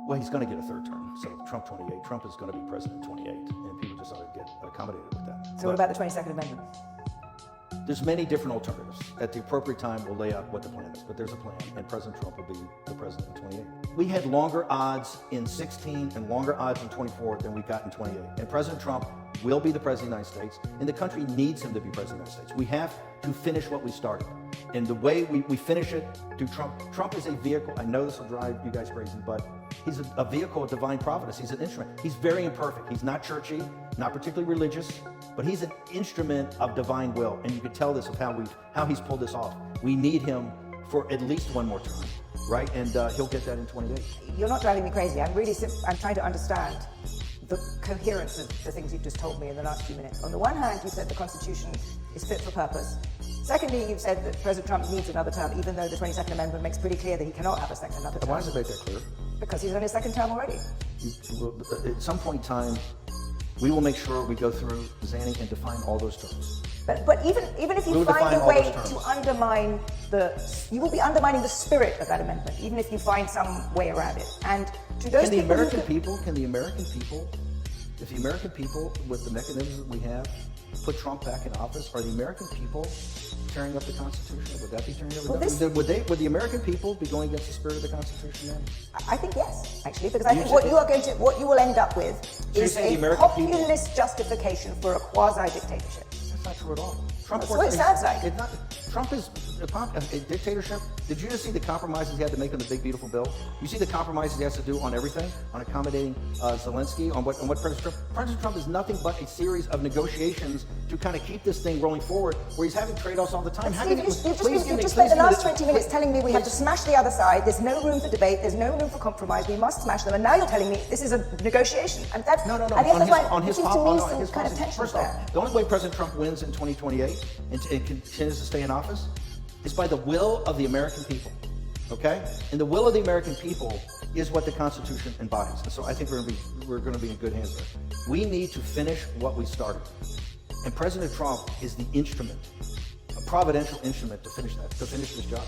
Well, he's going to get a third term. So Trump 28, Trump is going to be president 28, and people just ought to get accommodated with that. So what about the 22nd Amendment? There's many different alternatives. At the appropriate time, we'll lay out what the plan is, but there's a plan, and President Trump will be the president in 28. We had longer odds in 16 and longer odds in 24 than we got in 28. And President Trump will be the president of the United States, and the country needs him to be president of the United States. We have to finish what we started. And the way we finish it through Trump is a vehicle. I know this will drive you guys crazy, but he's a vehicle of divine providence. He's an instrument. He's very imperfect. He's not churchy, not particularly religious, but he's an instrument of divine will. And you can tell this of how he's pulled this off. We need him for at least one more term, right? And he'll get that in 28. You're not driving me crazy. I'm trying to understand the coherence of the things you've just told me in the last few minutes. On the one hand, you said the Constitution is fit for purpose. Secondly, you've said that President Trump needs another term, even though the 22nd Amendment makes pretty clear that he cannot have another term. Why does it make that clear? Because he's on his second term already. At some point in time, we will make sure we go through Zanny and define all those terms. But even if you find a way to undermine you will be undermining the spirit of that amendment, even if you find some way around it. And to those Can the American people, if the American people, with the mechanisms that we have, put Trump back in office, are the American people tearing up the Constitution? Would that be tearing up? Would the American people be going against the spirit of the Constitution then? I think yes, actually, because I think what you will end up with is a populist justification for a quasi-dictatorship. That's not true at all. That's what it sounds like. Trump is a dictatorship. Did you just see the compromises he had to make on the big beautiful bill? You see the compromises he has to do on everything, on accommodating Zelensky, on what President Trump. President Trump is nothing but a series of negotiations to kind of keep this thing rolling forward, where he's having trade-offs all the time. You've just spent the last 20 minutes telling me we have to smash the other side. There's no room for debate. There's no room for compromise. We must smash them. And now you're telling me this is a negotiation. And that's no. I guess that's On why his it seems to me some kind of tension First there. off, the only way President Trump wins in 2028 and continues to stay in office is by the will of the American people, okay? And the will of the American people is what the Constitution embodies. And so I think we're going to be in good hands there. We need to finish what we started. And President Trump is the instrument, a providential instrument to finish this job.